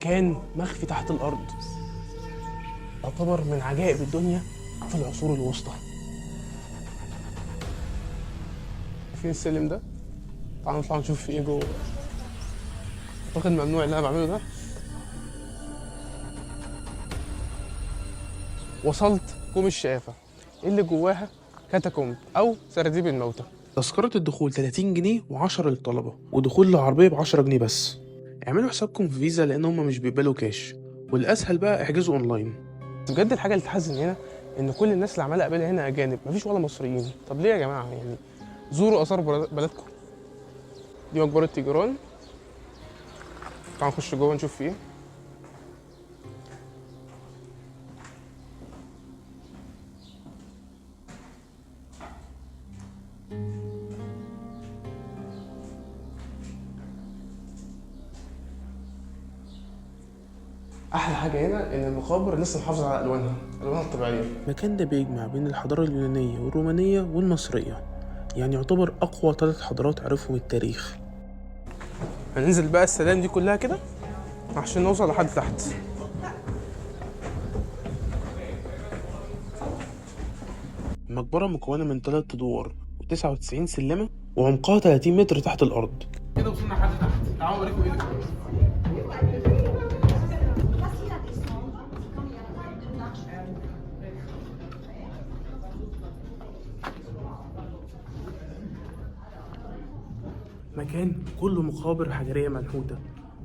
كان مخفي تحت الأرض، يعتبر من عجائب الدنيا في العصور الوسطى. فين السلم ده؟ تعالوا نطلع نشوف في ايه جوه. اعتقد ممنوع اللي انا بعمله ده. وصلت كوم الشقافة اللي جواها كاتاكومب أو سراديب الموتى. تذكرة الدخول 30 جنيه و10 للطلبة، ودخول العربية ب10 جنيه بس. اعملوا حسابكم في فيزا لأن هم مش بيقبلوا كاش، والأسهل بقى احجزوا أونلاين. بجد الحاجة اللي تحزن هنا إن كل الناس اللي عمالة أقابلها هنا أجانب، مفيش ولا مصريين. طب ليه يا جماعة؟ يعني زوروا آثار بلدكم. دي مقبرة تيجران. تعالوا نخش جوه نشوف فيه ايه. احلى حاجه هنا ان المقابر لسه محافظه على الوانها الطبيعيه. المكان ده بيجمع بين الحضاره اليونانيه والرومانيه والمصريه، يعني يعتبر اقوى 3 حضارات عرفهم التاريخ. هننزل بقى السلام دي كلها كده عشان نوصل لحد تحت. المقبره مكونه من 3 ادوار و99 سلمه، وعمقها 30 متر تحت الارض. كده وصلنا لحد تحت. تعالوا اوريكم ايه. مكان كله مقابر حجرية منحوتة.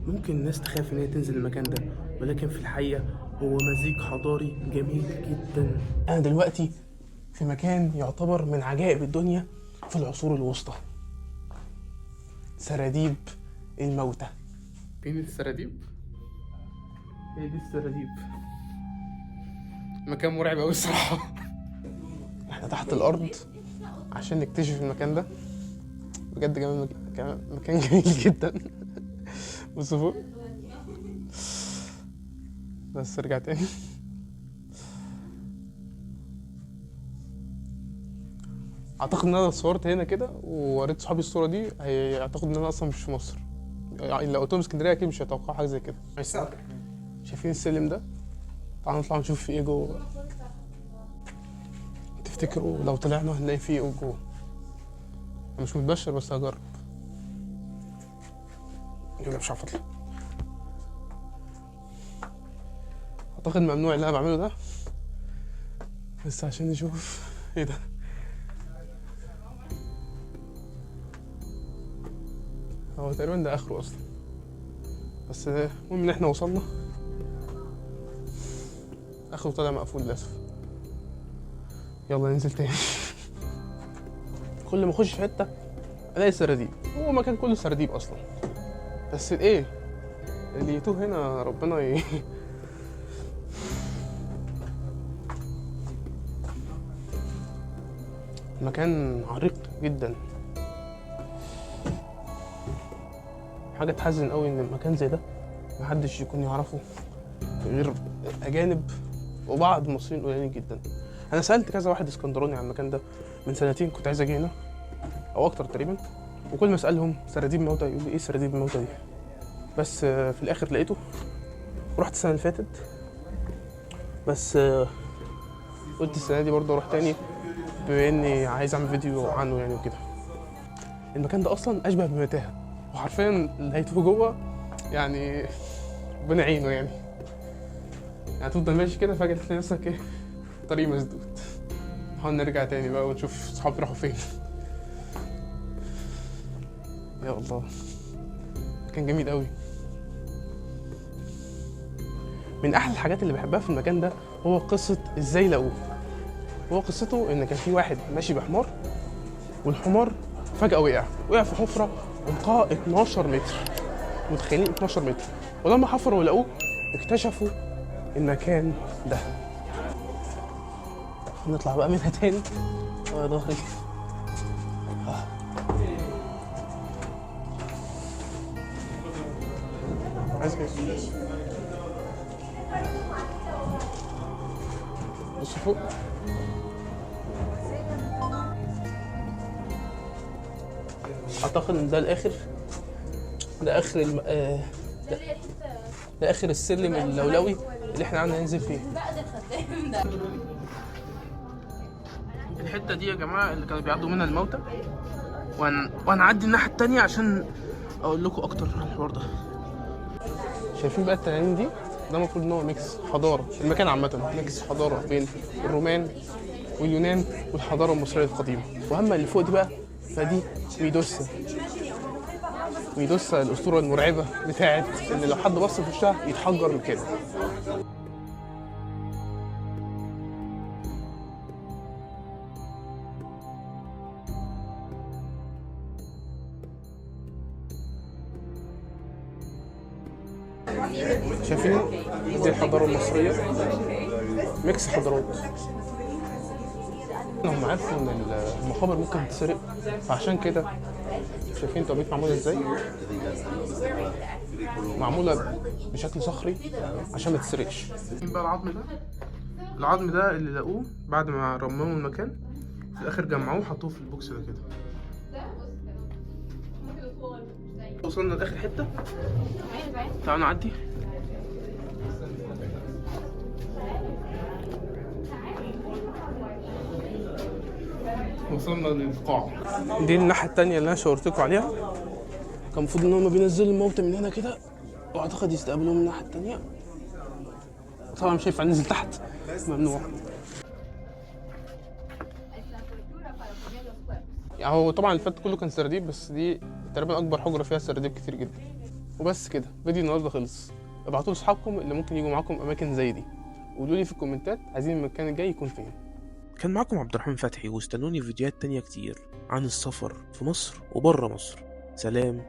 ممكن الناس تخاف ان هي تنزل المكان ده، ولكن في الحقيقة هو مزيج حضاري جميل جدا. انا دلوقتي في مكان يعتبر من عجائب الدنيا في العصور الوسطى، سراديب الموتى. فين السراديب؟ هي دي السراديب. مكان مرعب اوي الصراحة. احنا تحت الارض عشان نكتشف المكان ده. بجد مكان جميل جدا. بصوا فوق. بس ارجع تاني. اعتقد ان انا صورت هنا كده ووريت صحابي الصوره دي، هيعتقد ان انا اصلا مش في مصر. يعني لو قلت لهم اسكندريه اكيد مش هيتوقعوا حاجه زي كده. شايفين السلم ده؟ تعالوا نطلع نشوف في ايه جوه. تفتكروا لو طلعنا هنلاقي فيه ايه جوه؟ انا مش متبشر بس هجرب. يلا مش عارف اطلع. اعتقد ممنوع اللي انا بعمله ده، بس عشان نشوف ايه ده. هو تقريبا ده اخره اصلا، بس المهم ان احنا وصلنا. اخره طالع مقفول للاسف. يلا ننزل تاني. كل ما اخش في حته الاقي سراديب. هو مكان كله سراديب اصلا، بس ايه اللي يتوه هنا ربنا مكان عريق جدا. حاجه تحزن قوي ان المكان زي ده محدش يكون يعرفه غير اجانب وبعض مصريين قليلين جدا. انا سالت كذا واحد اسكندراني عن المكان ده من سنتين، كنت عايز اجي هنا او اكتر تقريبا، وكل ما اسالهم سراديب موتى يقول لي ايه سراديب الموتى دي. بس في الاخر لقيته ورحت السنه اللي فاتت، بس قلت السنه دي برضه اروح تاني بما اني عايز اعمل فيديو عنه يعني وكده. المكان ده اصلا اشبه بمتاهه، وحرفيا اللي هيتوه جوه يعني ربنا يعينه يعني تفضل ماشي كده فجاه تلاقي نفسك ايه طريق مسدود. نحاول نرجع تاني بقى ونشوف صحابي راحوا فين. يا الله كان جميل قوي. من احلى الحاجات اللي بحبها في المكان ده هو قصه ازاي لقوه. هو قصته ان كان في واحد ماشي بحمار، والحمار فجاه وقع في حفره عمقها 12 متر. متخيلين 12 متر؟ ولما حفروا ولقوه اكتشفوا المكان ده. نطلع بقى منها تاني. يا ظهري. عايز ايه؟ بص فوق. اعتقد ان ده الاخر. ده اخر ده اخر السلم اللولوي اللي احنا قعدنا ننزل فيه. الحته دي يا جماعه اللي كانوا بيعدوا منها الموتى، وهنعدي الناحيه التانيه عشان اقول لكم اكتر عن الحوار ده. شايفين بقى التنانين دي؟ ده المفروض ان هو ميكس حضاره، المكان عامه ميكس حضاره بين الرومان واليونان والحضاره المصريه القديمه. واما اللي فوق دي بقى فدي ميدوسا. ميدوسا الاسطوره المرعبه بتاعت اللي لو حد بص في وشها يتحجر مكانه. شايفين دي الحضاره المصريه ميكس حضارات. هم عارفوا ان المقابر ممكن تتسرق، فعشان كده شايفين التوابيت معموله ازاي؟ معموله بشكل صخري عشان ما تتسرقش. بقى العظم ده، العظم ده اللي لقوه بعد ما رمموا المكان في الاخر جمعوه حطوه في البوكس ده كده. وصلنا لاخر حته، تعالوا نعدي. وصلنا للقاع. دي الناحيه التانيه اللي انا شاورت لكم عليها. كان المفروض ان هم بينزلوا الموتى من هنا كده، واعتقد يستقبلوهم من الناحيه التانيه. طبعا مش هينفع ننزل تحت، ممنوع. يعني هو طبعا اللي فات كله كان سراديب، بس دي تقريبا اكبر حجره فيها سراديب كتير جدا. وبس كده فيديو النهارده خلص. ابعتوا لاصحابكم اللي ممكن يجوا معاكم اماكن زي دي، وقولوا لي في الكومنتات عايزين المكان الجاي يكون فين. كان معكم عبد الرحمن فتحي، واستنوني في فيديوهات تانية كتير عن السفر في مصر وبره مصر. سلام.